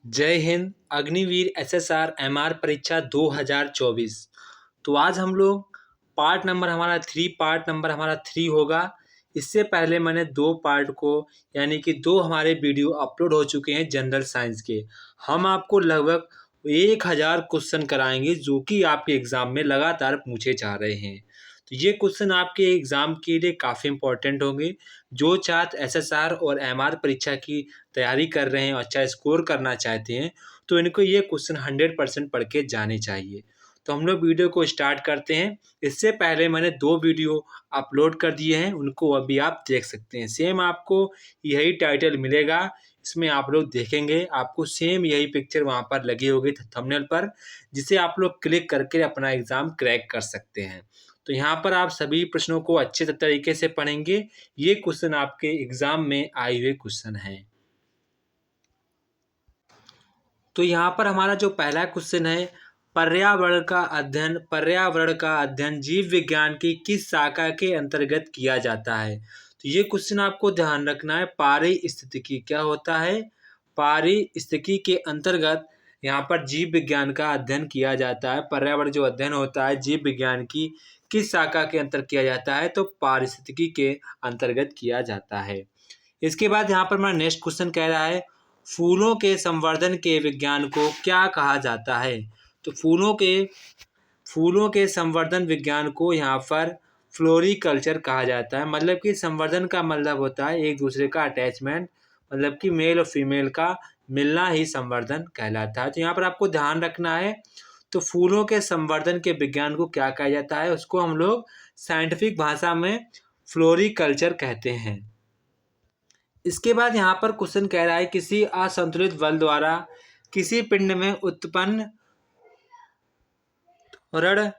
जय Hind. Agniveer SSR MR परीक्षा 2024। तो आज हम लोग पार्ट नंबर हमारा थ्री होगा। इससे पहले मैंने दो पार्ट को यानी कि दो हमारे वीडियो अपलोड हो चुके हैं जनरल साइंस के। हम आपको लगभग 1000 क्वेश्चन कराएंगे जो कि आपके एग्ज़ाम में लगातार पूछे जा रहे हैं। तो ये क्वेश्चन आपके एग्ज़ाम के लिए काफ़ी इंपॉर्टेंट होंगे। जो छात्र एसएसआर और एमआर परीक्षा की तैयारी कर रहे हैं और अच्छा स्कोर करना चाहते हैं तो इनको ये क्वेश्चन 100% पढ़ के जाने चाहिए। तो हम लोग वीडियो को स्टार्ट करते हैं। इससे पहले मैंने दो वीडियो अपलोड कर दिए हैं, उनको अभी आप देख सकते हैं। सेम आपको यही टाइटल मिलेगा, इसमें आप लोग देखेंगे आपको सेम यही पिक्चर वहाँ पर लगी होगी थंबनेल पर, जिसे आप लोग क्लिक करके अपना एग्ज़ाम क्रैक कर सकते हैं। तो यहाँ पर आप सभी प्रश्नों को अच्छे तरीके से पढ़ेंगे। ये क्वेश्चन आपके एग्ज़ाम में आए हुए क्वेश्चन हैं। तो यहाँ पर हमारा जो पहला क्वेश्चन है, पर्यावरण का अध्ययन जीव विज्ञान की किस शाखा के अंतर्गत किया जाता है। तो ये क्वेश्चन आपको ध्यान रखना है। पारिस्थितिकी क्या होता है? पारिस्थितिकी के अंतर्गत यहाँ पर जीव विज्ञान का अध्ययन किया जाता है। पर्यावरण जो अध्ययन होता है जीव विज्ञान की किस शाखा के अंतर्गत किया जाता है? तो पारिस्थितिकी के अंतर्गत किया जाता है। इसके बाद यहाँ पर हमारा नेक्स्ट क्वेश्चन कह रहा है, फूलों के संवर्धन के विज्ञान को क्या कहा जाता है? तो फूलों के संवर्धन विज्ञान को यहाँ पर फ्लोरिकल्चर कहा जाता है। मतलब कि संवर्धन का मतलब होता है एक दूसरे का अटैचमेंट, मतलब कि मेल और फीमेल का मिलना ही संवर्धन कहलाता है। तो यहाँ पर आपको ध्यान रखना है। तो फूलों के संवर्धन के विज्ञान को क्या कहा जाता है? उसको हम लोग साइंटिफिक भाषा में फ्लोरिकल्चर कहते हैं। इसके बाद यहाँ पर क्वेश्चन कह रहा है, किसी असंतुलित बल द्वारा किसी पिंड में उत्पन्न त्वरण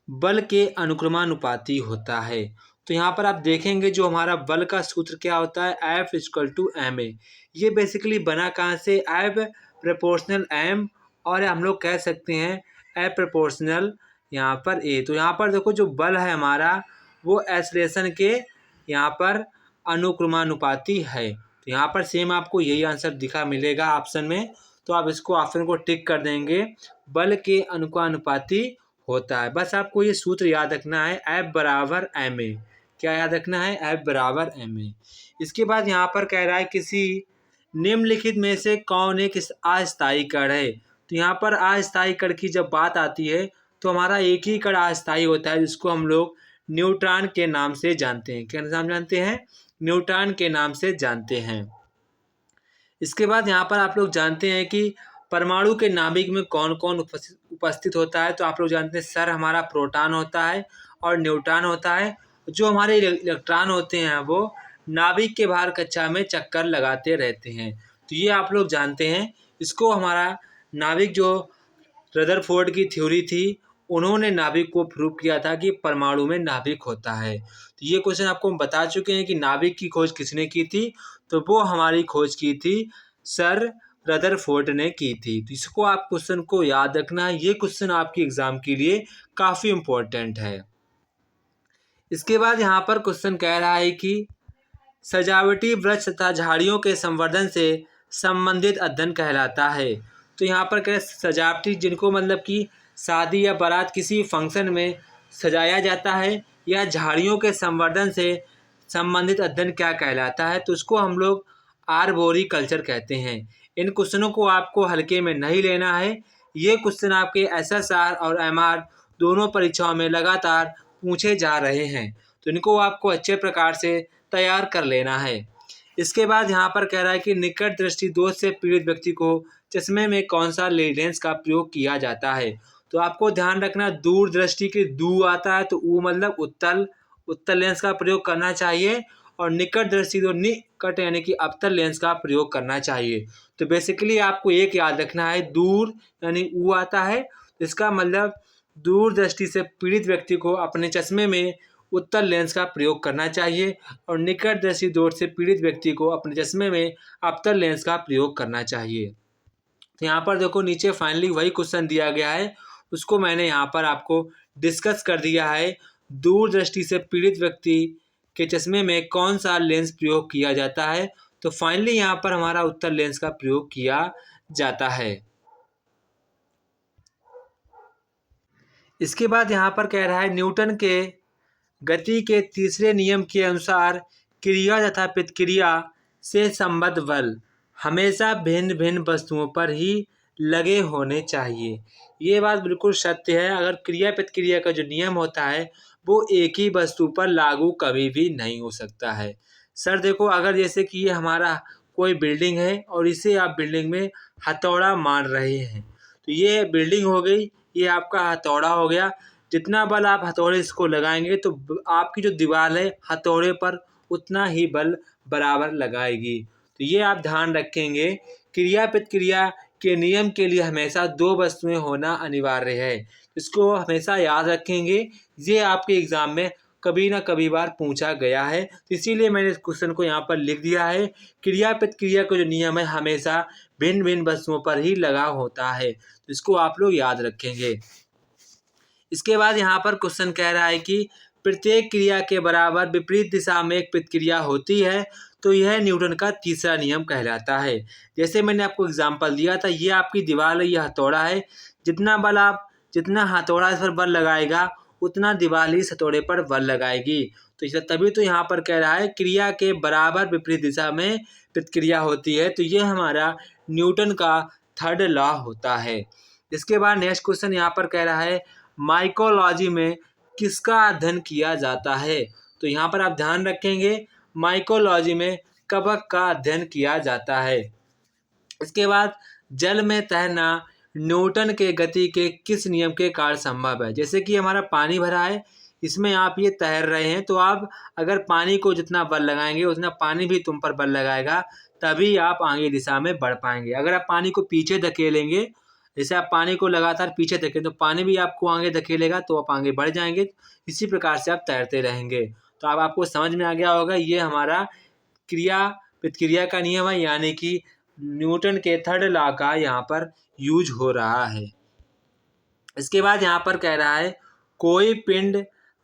बल के अनुक्रमानुपाती होता है। तो यहाँ पर आप देखेंगे जो हमारा बल का सूत्र क्या होता है, F=ma। ये बेसिकली बना कहाँ से? F प्रोपोर्शनल m, और हम लोग कह सकते हैं F प्रोपोर्शनल यहाँ पर a। तो यहाँ पर देखो जो बल है हमारा वो एक्सेलरेशन के यहाँ पर अनुक्रमानुपाती है। तो यहाँ पर सेम आपको यही आंसर दिखा मिलेगा ऑप्शन में। तो आप इसको ऑप्शन को टिक कर देंगे, बल के अनुक्रमानुपाती होता है। बस आपको ये सूत्र याद रखना है, F=ma। क्या याद रखना है? F=ma। इसके बाद यहाँ पर कह रहा है, किसी निम्नलिखित में से कौन एक अस्थायी कण है? तो यहाँ पर अस्थायी कण की जब बात आती है तो हमारा एक ही कण अस्थायी होता है, जिसको हम लोग न्यूट्रॉन के नाम से जानते हैं। क्या नाम जानते हैं? न्यूट्रॉन के नाम से जानते हैं। इसके बाद यहाँ पर आप लोग जानते हैं कि परमाणु के नाभिक में कौन कौन उपस्थित होता है। तो आप लोग जानते हैं सर हमारा प्रोटॉन होता है और न्यूट्रॉन होता है। जो हमारे इलेक्ट्रॉन होते हैं वो नाभिक के बाहर कक्षा में चक्कर लगाते रहते हैं। तो ये आप लोग जानते हैं। इसको हमारा नाभिक जो रदरफोर्ड की थ्योरी थी, उन्होंने नाभिक को प्रूव किया था कि परमाणु में नाभिक होता है। तो ये क्वेश्चन आपको हम बता चुके हैं कि नाभिक की खोज किसने की थी। तो वो हमारी खोज की थी सर रदरफोर्ड ने की थी। तो इसको आप क्वेश्चन को याद रखना है। ये क्वेश्चन आपके एग्जाम के लिए काफ़ी इम्पोर्टेंट है। इसके बाद यहाँ पर क्वेश्चन कह रहा है कि सजावटी वृक्ष तथा झाड़ियों के संवर्धन से संबंधित अध्ययन कहलाता है। तो यहाँ पर कह सजावटी, जिनको मतलब कि शादी या बारात किसी फंक्शन में सजाया जाता है, या झाड़ियों के संवर्धन से संबंधित अध्ययन क्या कहलाता है? तो उसको हम लोग आर्बोरिकल्चर कहते हैं। इन क्वेश्चनों को आपको हल्के में नहीं लेना है। ये क्वेश्चन आपके एसएसआर और एमआर दोनों परीक्षाओं में लगातार पूछे जा रहे हैं, तो इनको आपको अच्छे प्रकार से तैयार कर लेना है। इसके बाद यहाँ पर कह रहा है कि निकट दृष्टि दोष से पीड़ित व्यक्ति को चश्मे में कौन सा लेंस का प्रयोग किया जाता है? तो आपको ध्यान रखना, दूर दृष्टि के दू आता है तो ऊ मतलब उत्तल लेंस का प्रयोग करना चाहिए, और निकट दृष्टि तो निकट यानी कि अवतल लेंस का प्रयोग करना चाहिए। तो बेसिकली आपको एक याद रखना है, दूर यानी ऊ आता है, इसका मतलब दूर दृष्टि से पीड़ित व्यक्ति को अपने चश्मे में उत्तल लेंस का प्रयोग करना चाहिए, और निकट दृष्टि दोष से पीड़ित व्यक्ति को अपने चश्मे में अवतल लेंस का प्रयोग करना चाहिए। तो यहाँ पर देखो नीचे फाइनली वही क्वेश्चन दिया गया है, उसको मैंने यहाँ पर आपको डिस्कस कर दिया है। दूर दृष्टि से पीड़ित व्यक्ति के चश्मे में कौन सा लेंस प्रयोग किया जाता है? तो फाइनली यहाँ पर हमारा उत्तल लेंस का प्रयोग किया जाता है। इसके बाद यहाँ पर कह रहा है न्यूटन के गति के तीसरे नियम के अनुसार क्रिया तथा प्रतिक्रिया से संबद्ध बल हमेशा भिन्न भिन्न वस्तुओं पर ही लगे होने चाहिए। ये बात बिल्कुल सत्य है। अगर क्रिया प्रतिक्रिया का जो नियम होता है वो एक ही वस्तु पर लागू कभी भी नहीं हो सकता है। सर देखो, अगर जैसे कि ये हमारा कोई बिल्डिंग है और इसे आप बिल्डिंग में हथौड़ा मार रहे हैं, तो ये बिल्डिंग हो गई, ये आपका हथौड़ा हो गया। जितना बल आप हथौड़े इसको लगाएंगे तो आपकी जो दीवार है हथौड़े पर उतना ही बल बराबर लगाएगी। तो ये आप ध्यान रखेंगे, क्रिया प्रतिक्रिया के नियम के लिए हमेशा दो वस्तुएं होना अनिवार्य है। इसको हमेशा याद रखेंगे, ये आपके एग्जाम में कभी ना कभी बार पूछा गया है। तो इसीलिए मैंने इस क्वेश्चन को यहाँ पर लिख दिया है। क्रिया प्रतिक्रिया का जो नियम है हमेशा भिन्न भिन्न वस्तुओं पर ही लगा होता है, तो इसको आप लोग याद रखेंगे। इसके बाद यहाँ पर क्वेश्चन कह रहा है कि प्रत्येक क्रिया के बराबर विपरीत दिशा में एक प्रतिक्रिया होती है, तो यह न्यूटन का तीसरा नियम कहलाता है। जैसे मैंने आपको एग्जांपल दिया था, ये आपकी दीवार है, ये हथौड़ा है। जितना हथौड़ा इस पर बल लगाएगा उतना दीवार इस हथौड़े पर बल लगाएगी। तो इसे तभी तो यहाँ पर कह रहा है क्रिया के बराबर विपरीत दिशा में प्रतिक्रिया होती है। तो ये हमारा न्यूटन का थर्ड लॉ होता है। इसके बाद नेक्स्ट क्वेश्चन यहाँ पर कह रहा है माइकोलॉजी में किसका अध्ययन किया जाता है। तो यहाँ पर आप ध्यान रखेंगे, माइकोलॉजी में कवक का अध्ययन किया जाता है। इसके बाद जल में तैरना न्यूटन के गति के किस नियम के कारण संभव है। जैसे कि हमारा पानी भरा है, इसमें आप ये तैर रहे हैं, तो आप अगर पानी को जितना बल लगाएंगे उतना पानी भी तुम पर बल लगाएगा, तभी आप आगे दिशा में बढ़ पाएंगे। अगर आप पानी को पीछे धकेलेंगे, जैसे आप पानी को लगातार पीछे धकेलें तो पानी भी आपको आगे धकेलेगा, तो आप आगे बढ़ जाएंगे। इसी प्रकार से आप तैरते रहेंगे। तो अब आपको समझ में आ गया होगा, ये हमारा क्रिया प्रतिक्रिया का नियम है, यानी कि न्यूटन के थर्ड लॉ का यहाँ पर यूज हो रहा है। इसके बाद यहाँ पर कह रहा है कोई पिंड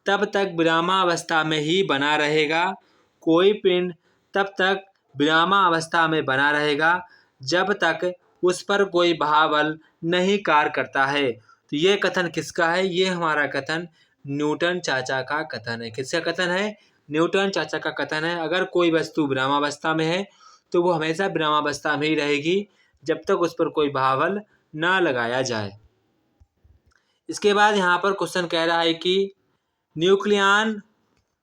तब तक विरामावस्था में ही बना रहेगा, कोई पिंड तब तक विरामावस्था में बना रहेगा जब तक उस पर कोई बल नहीं कार्य करता है। तो ये कथन किसका है? ये हमारा कथन न्यूटन चाचा का कथन है। किसका कथन है? न्यूटन चाचा का कथन है। अगर कोई वस्तु विरामावस्था में है तो वो हमेशा विरामावस्था में ही रहेगी जब तक उस पर कोई बल ना लगाया जाए। इसके बाद यहाँ पर क्वेश्चन कह रहा है कि न्यूक्लियन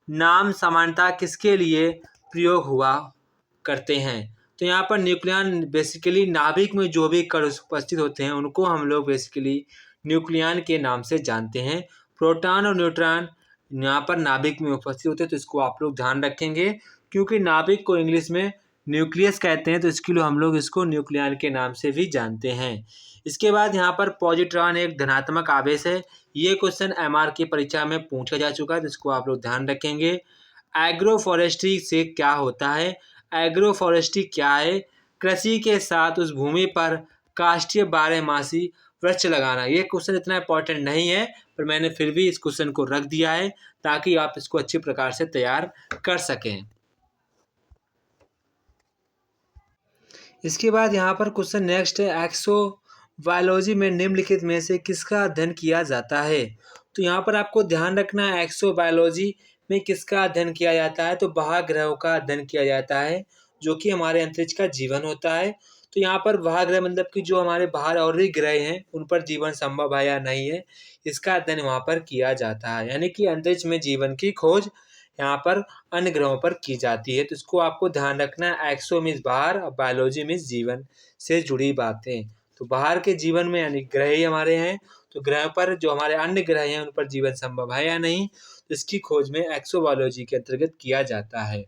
नाम समानता किसके लिए प्रयोग हुआ करते हैं। तो यहाँ पर न्यूक्लियन बेसिकली नाभिक में जो भी कण उपस्थित होते हैं उनको हम लोग बेसिकली न्यूक्लियन के नाम से जानते हैं। प्रोटॉन और न्यूट्रॉन यहाँ पर नाभिक में उपस्थित होते हैं, तो इसको आप लोग ध्यान रखेंगे, क्योंकि नाभिक को इंग्लिश में न्यूक्लियस कहते हैं, तो इसके लिए हम लोग इसको न्यूक्लियन के नाम से भी जानते हैं। इसके बाद यहाँ पर पॉजिट्रॉन एक धनात्मक आवेश है। ये क्वेश्चन एमआर की परीक्षा में पूछा जा चुका है, तो इसको आप लोग ध्यान रखेंगे। एग्रो फॉरेस्ट्री से क्या होता है? एग्रो फॉरेस्ट्री क्या है? कृषि के साथ उस भूमि पर काष्ठीय बारहमासी वृक्ष लगाना। ये क्वेश्चन इतना इंपॉर्टेंट नहीं है, पर मैंने फिर भी इस क्वेश्चन को रख दिया है ताकि आप इसको अच्छी प्रकार से तैयार कर सकें। इसके बाद यहाँ पर क्वेश्चन नेक्स्ट है एक्सोबायोलॉजी में निम्नलिखित में से किसका अध्ययन किया जाता है। तो यहाँ पर आपको ध्यान रखना है एक्सोबायोलॉजी में किसका अध्ययन किया जाता है। तो बाह्य ग्रहों का अध्ययन किया जाता है, जो कि हमारे अंतरिक्ष का जीवन होता है। तो यहाँ पर बाह्य ग्रह मतलब कि जो हमारे बाहर और भी ग्रह हैं उन पर जीवन संभव है या नहीं है, इसका अध्ययन वहाँ पर किया जाता है। यानी कि अंतरिक्ष में जीवन की खोज यहाँ पर अन्य ग्रहों पर की जाती है। तो इसको आपको ध्यान रखना है। एक्सो मीन्स बाहर और बायोलॉजी मीन्स जीवन से जुड़ी बातें। तो बाहर के जीवन में यानी ग्रह ही हमारे हैं, तो ग्रह पर जो हमारे अन्य ग्रह हैं उन पर जीवन संभव है या नहीं, तो इसकी खोज में एक्सोबायोलॉजी के अंतर्गत किया जाता है।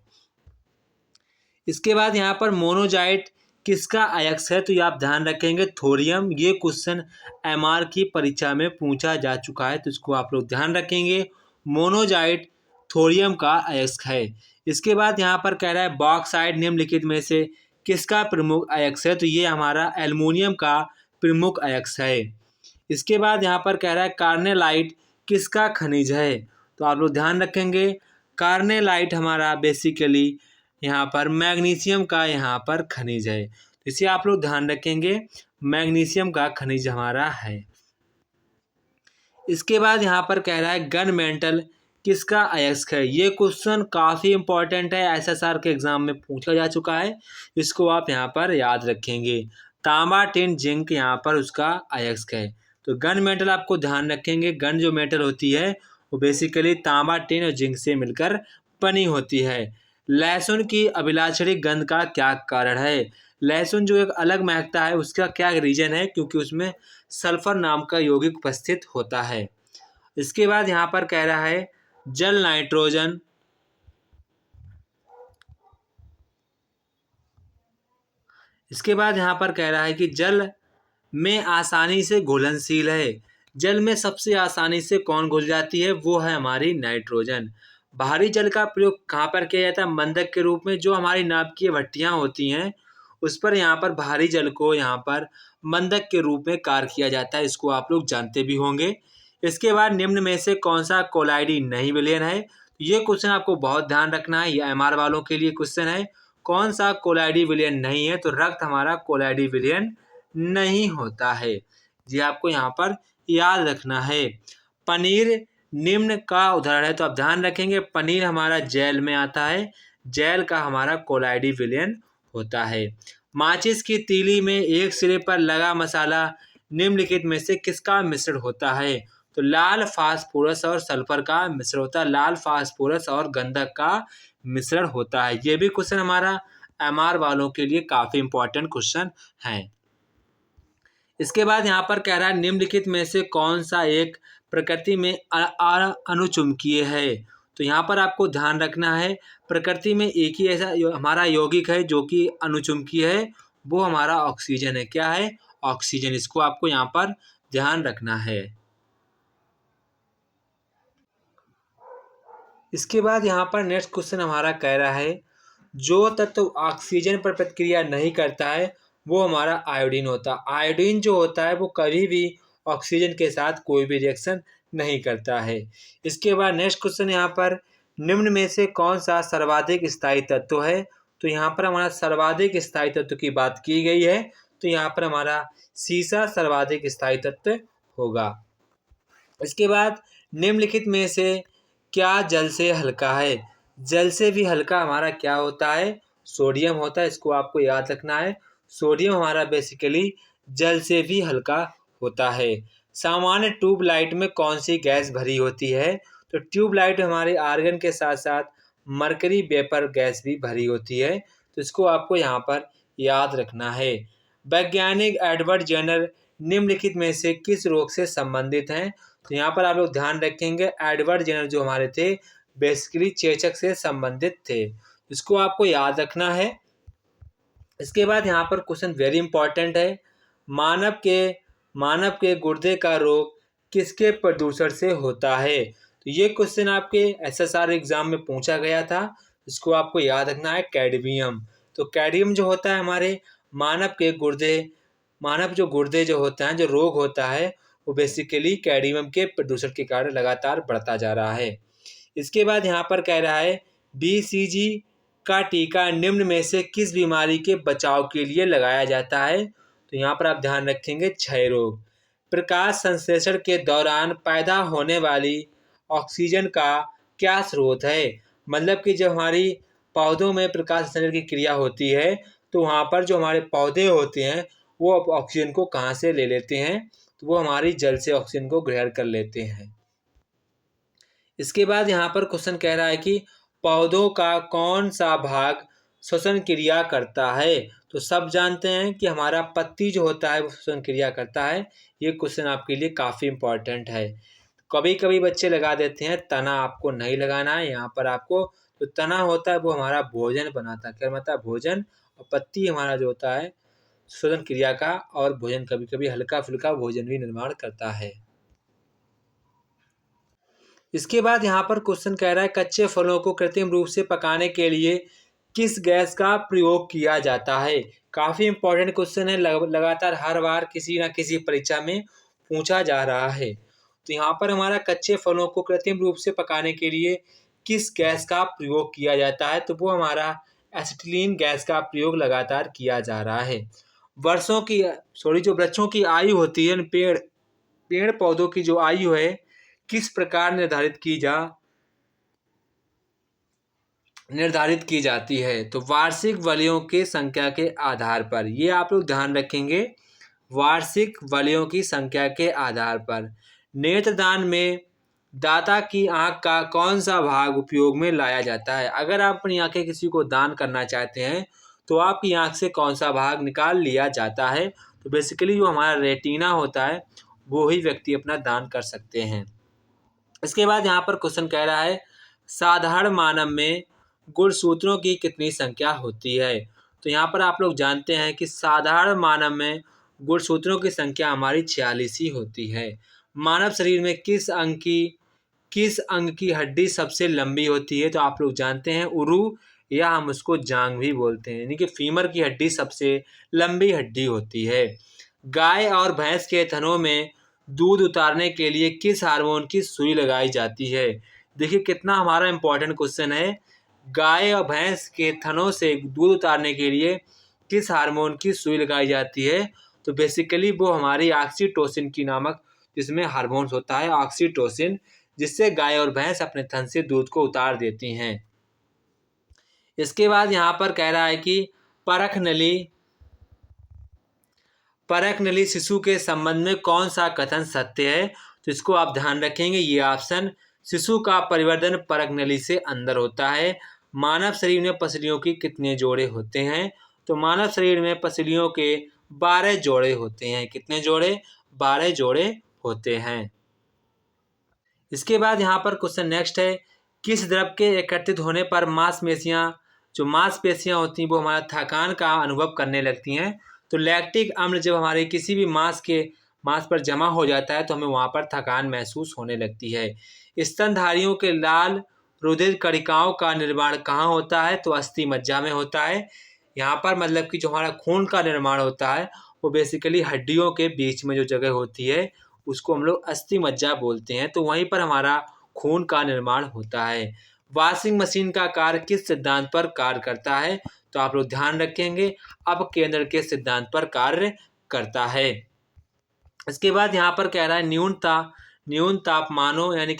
इसके बाद यहाँ पर मोनोजाइट किसका अयस्क है। तो ये आप ध्यान रखेंगे थोरियम। ये क्वेश्चन एमआर की परीक्षा में पूछा जा चुका है, तो इसको आप लोग ध्यान रखेंगे। मोनोजाइट थोरियम का अयस्क है। इसके बाद यहाँ पर कह रहा है बॉक्साइट निम्नलिखित में से किसका प्रमुख अयस्क है। तो ये हमारा एल्युमिनियम का प्रमुख अयस्क है। इसके बाद यहाँ पर कह रहा है कार्नेलाइट किसका खनिज है। तो आप लोग ध्यान रखेंगे कार्नेलाइट हमारा बेसिकली यहाँ पर मैग्नीशियम का यहाँ पर खनिज है। तो इसे आप लोग ध्यान रखेंगे। मैग्नीशियम का खनिज हमारा है। इसके बाद यहाँ पर कह रहा है गन मेटल किसका अयस्क है। ये क्वेश्चन काफ़ी इंपॉर्टेंट है, एसएसआर के एग्जाम में पूछा जा चुका है, इसको आप यहाँ पर याद रखेंगे। तांबा टिन जिंक यहाँ पर उसका अयस्क है। तो गन मेटल आपको ध्यान रखेंगे, गन जो मेटल होती है वो बेसिकली तांबा टिन और जिंक से मिलकर बनी होती है। लहसुन की अभिलाषणी गंध का क्या कारण है। लहसुन जो एक अलग महकता है उसका क्या रीजन है, क्योंकि उसमें सल्फर नाम का यौगिक उपस्थित होता है। इसके बाद यहाँ पर कह रहा है जल नाइट्रोजन इसके बाद यहाँ पर कह रहा है कि जल में आसानी से घुलनशील है। जल में सबसे आसानी से कौन घुल जाती है, वो है हमारी नाइट्रोजन। भारी जल का प्रयोग कहाँ पर किया जाता है, मंदक के रूप में। जो हमारी नाभिकीय भट्टियाँ होती हैं उस पर यहाँ पर भारी जल को यहाँ पर मंदक के रूप में कार्य किया जाता है, इसको आप लोग जानते भी होंगे। इसके बाद निम्न में से कौन सा कोलाइडी नहीं विलयन है। ये क्वेश्चन आपको बहुत ध्यान रखना है, ये एमआर वालों के लिए क्वेश्चन है। कौन सा कोलाइडी विलयन नहीं है, तो रक्त हमारा कोलाइडी विलयन नहीं होता है। जी आपको यहाँ पर याद रखना है। पनीर निम्न का उदाहरण है, तो आप ध्यान रखेंगे पनीर हमारा जेल में आता है, जेल का हमारा कोलाइडी विलयन होता है। माचिस की तीली में एक सिरे पर लगा मसाला निम्नलिखित में से किसका मिश्रण होता है। तो लाल फास्फोरस और सल्फर का मिश्रण होता है, लाल फास्फोरस और गंधक का मिश्रण होता है। ये भी क्वेश्चन हमारा एमआर वालों के लिए काफ़ी इंपॉर्टेंट क्वेश्चन है। इसके बाद यहाँ पर कह रहा है निम्नलिखित में से कौन सा एक प्रकृति में अनुचुंबकीय है। तो यहाँ पर आपको ध्यान रखना है प्रकृति में एक ही ऐसा हमारा यौगिक है जो कि अनुचुंबकीय है, वो हमारा ऑक्सीजन है। क्या है, ऑक्सीजन। इसको आपको यहाँ पर ध्यान रखना है। इसके बाद यहाँ पर नेक्स्ट क्वेश्चन हमारा कह रहा है जो तत्व ऑक्सीजन पर प्रतिक्रिया नहीं करता है वो हमारा आयोडीन होता है। आयोडीन जो होता है वो कभी भी ऑक्सीजन के साथ कोई भी रिएक्शन नहीं करता है। इसके बाद नेक्स्ट क्वेश्चन यहाँ पर निम्न में से कौन सा सर्वाधिक स्थायी तत्व है। तो यहाँ पर हमारा सर्वाधिक स्थायी तत्व की बात की गई है, तो यहाँ पर हमारा सीसा सर्वाधिक स्थायी तत्व होगा। इसके बाद निम्नलिखित में से क्या जल से हल्का है। जल से भी हल्का हमारा क्या होता है, सोडियम होता है। इसको आपको याद रखना है, सोडियम हमारा बेसिकली जल से भी हल्का होता है। सामान्य ट्यूबलाइट में कौन सी गैस भरी होती है। तो ट्यूबलाइट हमारे आर्गन के साथ साथ मरकरी वेपर गैस भी भरी होती है, तो इसको आपको यहाँ पर याद रखना है। वैज्ञानिक एडवर्ड जेनर निम्नलिखित में से किस रोग से संबंधित हैं। तो यहाँ पर आप लोग ध्यान रखेंगे एडवर्ड जेनर जो हमारे थे बेसिकली चेचक से संबंधित थे, इसको आपको याद रखना है। इसके बाद यहाँ पर क्वेश्चन वेरी इंपॉर्टेंट है, मानव के गुर्दे का रोग किसके प्रदूषण से होता है। तो ये क्वेश्चन आपके एसएसआर एग्जाम में पूछा गया था, इसको आपको याद रखना है कैडमियम। तो कैडमियम जो होता है हमारे मानव जो गुर्दे जो होता है, जो रोग होता है वो बेसिकली कैडमियम के प्रदूषण के कारण लगातार बढ़ता जा रहा है। इसके बाद यहाँ पर कह रहा है बीसीजी का टीका निम्न में से किस बीमारी के बचाव के लिए लगाया जाता है। तो यहाँ पर आप ध्यान रखेंगे क्षय रोग। प्रकाश संश्लेषण के दौरान पैदा होने वाली ऑक्सीजन का क्या स्रोत है। मतलब कि जब हमारी पौधों में प्रकाश संश्लेषण की क्रिया होती है तो वहाँ पर जो हमारे पौधे होते हैं वो ऑक्सीजन को कहाँ से ले लेते हैं, तो वो हमारी जल से ऑक्सीजन को ग्रहण कर लेते हैं। इसके बाद यहाँ पर क्वेश्चन कह रहा है कि पौधों का कौन सा भाग श्वसन क्रिया करता है। तो सब जानते हैं कि हमारा पत्ती जो होता है वो श्वसन क्रिया करता है। ये क्वेश्चन आपके लिए काफ़ी इंपॉर्टेंट है। कभी कभी बच्चे लगा देते हैं तना, आपको नहीं लगाना है। यहाँ पर आपको जो तना होता है वो हमारा भोजन बनाता है, क्या मतलब भोजन, और पत्ती हमारा जो होता है श्वसन क्रिया का, और भोजन कभी कभी हल्का फुल्का भोजन भी निर्माण करता है। इसके बाद यहाँ पर क्वेश्चन कह रहा है कच्चे फलों को कृत्रिम रूप से पकाने के लिए किस गैस का प्रयोग किया जाता है। काफ़ी इंपॉर्टेंट क्वेश्चन है, लगातार हर बार किसी ना किसी परीक्षा में पूछा जा रहा है। तो यहाँ पर हमारा कच्चे फलों को कृत्रिम रूप से पकाने के लिए किस गैस का प्रयोग किया जाता है, तो वो हमारा एसिटिलीन गैस का प्रयोग लगातार किया जा रहा है। वर्षों की जो वृक्षों की आयु होती है, पेड़ पौधों की जो आयु है किस प्रकार निर्धारित की जाती है? तो वार्षिक वलयों की संख्या के आधार पर। ये आप लोग ध्यान रखेंगे, वार्षिक वलयों की संख्या के आधार पर। नेत्रदान में दाता की आंख का कौन सा भाग उपयोग में लाया जाता है? अगर आप अपनी आंखें किसी को दान करना चाहते हैं तो आपकी आंख से कौन सा भाग निकाल लिया जाता है? तो बेसिकली जो हमारा रेटिना होता है वो ही व्यक्ति अपना दान कर सकते हैं। इसके बाद यहाँ पर क्वेश्चन कह रहा है साधारण मानव में गुणसूत्रों की कितनी संख्या होती है? तो यहाँ पर आप लोग जानते हैं कि साधारण मानव में गुणसूत्रों की संख्या हमारी 46 ही होती है। मानव शरीर में किस अंग की हड्डी सबसे लंबी होती है? तो आप लोग जानते हैं उरू, या हम उसको जांग भी बोलते हैं, यानी कि फीमर की हड्डी सबसे लंबी हड्डी होती है। गाय और भैंस के थनों में दूध उतारने के लिए किस हार्मोन की सुई लगाई जाती है? देखिए कितना हमारा इम्पोर्टेंट क्वेश्चन है। गाय और भैंस के थनों से दूध उतारने के लिए किस हार्मोन की सुई लगाई जाती है? तो बेसिकली वो हमारी ऑक्सीटोसिन की नामक जिसमें हार्मोन्स होता है ऑक्सीटोसिन, जिससे गाय और भैंस अपने थन से दूध को उतार देती हैं। इसके बाद यहाँ पर कह रहा है कि परख नली शिशु के संबंध में कौन सा कथन सत्य है? तो इसको आप ध्यान रखेंगे, ये ऑप्शन शिशु का परिवर्धन परख नली से अंदर होता है। मानव शरीर में पसलियों की कितने जोड़े होते हैं? तो मानव शरीर में पसलियों के 12 जोड़े होते हैं। कितने जोड़े? 12 जोड़े होते हैं। इसके बाद यहाँ पर क्वेश्चन नेक्स्ट है किस द्रव के एकत्रित होने पर मांसपेशियां होती हैं वो हमारा थकान का अनुभव करने लगती हैं? तो लैक्टिक अम्ल जब हमारे किसी भी मांस पर जमा हो जाता है तो हमें वहाँ पर थकान महसूस होने लगती है। स्तनधारियों के लाल रुधिर कणिकाओं का निर्माण कहाँ होता है? तो अस्थि मज्जा में होता है। यहाँ पर मतलब कि जो हमारा खून का निर्माण होता है वो बेसिकली हड्डियों के बीच में जो जगह होती है उसको हम लोग अस्थि मज्जा बोलते हैं, तो वहीं पर हमारा खून का निर्माण होता है। वॉशिंग मशीन का कार्य किस सिद्धांत पर कार्य करता है? तो आप लोग ध्यान रखेंगे अपकेंद्र के सिद्धांत पर कार्य करता है। इसके बाद यहाँ पर कह रहा है न्यून तापमानों यानी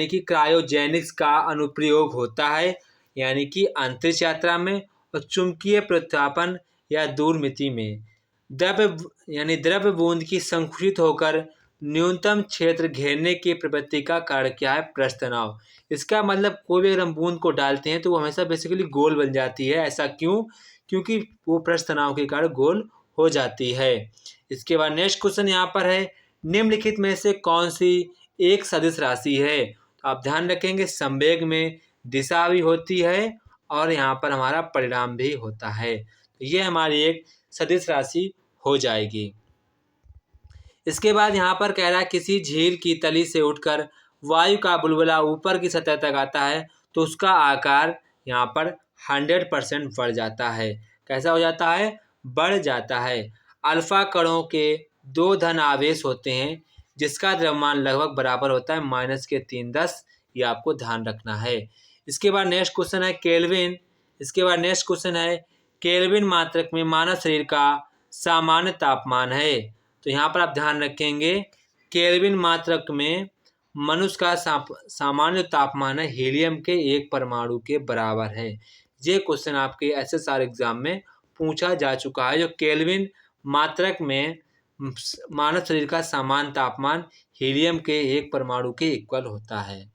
कि क्रायोजेनिक्स का अनुप्रयोग होता है, यानी कि अंतरिक्ष यात्रा में, और चुंबकीय प्रतिस्थापन या दूरमिति में। द्रव्य बूंद की संकुचित होकर न्यूनतम क्षेत्र घेरने की प्रवृत्ति का कारण क्या है? पृष्ठ तनाव। इसका मतलब कोई भी अगर हम बूंद को डालते हैं तो वो हमेशा बेसिकली गोल बन जाती है। ऐसा क्यों? क्योंकि वो पृष्ठ तनाव के कारण गोल हो जाती है। इसके बाद नेक्स्ट क्वेश्चन यहाँ पर है निम्नलिखित में से कौन सी एक सदिश राशि है? तो आप ध्यान रखेंगे संवेग में दिशा भी होती है और यहाँ पर हमारा परिणाम भी होता है। तो ये हमारी एक सदिश राशि हो जाएगी। इसके बाद यहाँ पर कह रहा है किसी झील की तली से उठकर वायु का बुलबुला ऊपर की सतह तक आता है तो उसका आकार यहाँ पर 100% बढ़ जाता है। कैसा हो जाता है? बढ़ जाता है। अल्फा कणों के 2 धन आवेश होते हैं जिसका द्रव्यमान लगभग बराबर होता है -310। ये आपको ध्यान रखना है। इसके बाद नेक्स्ट क्वेश्चन है केल्विन मात्रक में मानव शरीर का सामान्य तापमान है। तो यहाँ पर आप ध्यान रखेंगे केल्विन मात्रक में मनुष्य का सामान्य तापमान है हीलियम के 1 परमाणु के बराबर है। ये क्वेश्चन आपके SSR एग्जाम में पूछा जा चुका है। जो केल्विन मात्रक में मानव शरीर का सामान्य तापमान हीलियम के 1 परमाणु के इक्वल होता है।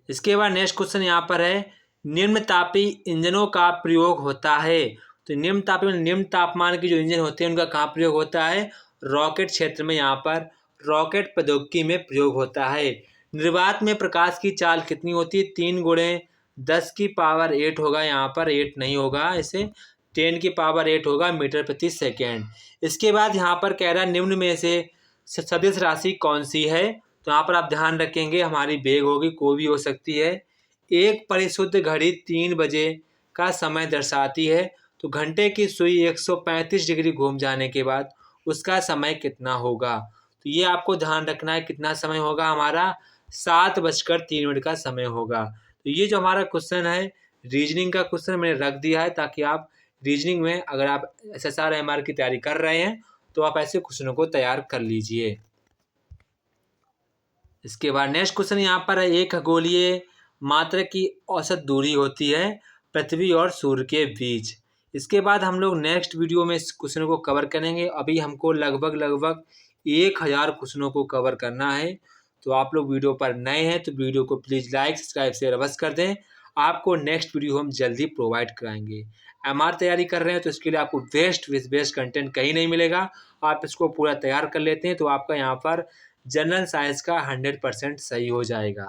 इसके बाद नेक्स्ट क्वेश्चन यहाँ पर है निम्न तापी इंजनों का प्रयोग होता है। तो निम्न तापमान के जो इंजन होते हैं उनका कहाँ प्रयोग होता है? रॉकेट क्षेत्र में, यहाँ पर रॉकेट प्रौद्योगिकी में प्रयोग होता है। निर्वात में प्रकाश की चाल कितनी होती है? 3 × 10⁸ होगा, यहाँ पर 8 नहीं होगा, इसे 10⁸ होगा मीटर प्रति सेकेंड। इसके बाद यहाँ पर कह रहा है निम्न में से सदिश राशि कौन सी है? तो यहाँ पर आप ध्यान रखेंगे हमारी बेग होगी, कोई भी हो सकती है। एक परिशुद्ध घड़ी 3 बजे का समय दर्शाती है तो घंटे की सुई 135 डिग्री घूम जाने के बाद उसका समय कितना होगा? तो ये आपको ध्यान रखना है कितना समय होगा हमारा 7:03 का समय होगा। तो ये जो हमारा क्वेश्चन है रीजनिंग का क्वेश्चन मैंने रख दिया है ताकि आप रीजनिंग में अगर आप SSR MR की तैयारी कर रहे हैं तो आप ऐसे क्वेश्चनों को तैयार कर लीजिए। इसके बाद नेक्स्ट क्वेश्चन यहाँ पर है, एक खगोलीय मात्रा की औसत दूरी होती है पृथ्वी और सूर्य के बीच। इसके बाद हम लोग नेक्स्ट वीडियो में इस क्वेश्चन को कवर करेंगे। अभी हमको लगभग 1000 क्वेश्चनों को कवर करना है। तो आप लोग वीडियो पर नए हैं तो वीडियो को प्लीज़ लाइक सब्सक्राइब शेयर अवश्य कर दें। आपको नेक्स्ट वीडियो हम जल्दी प्रोवाइड कराएंगे। MR तैयारी कर रहे हैं तो इसके लिए आपको बेस्ट कंटेंट कहीं नहीं मिलेगा। आप इसको पूरा तैयार कर लेते हैं तो आपका यहाँ पर जनरल साइंस का 100% सही हो जाएगा।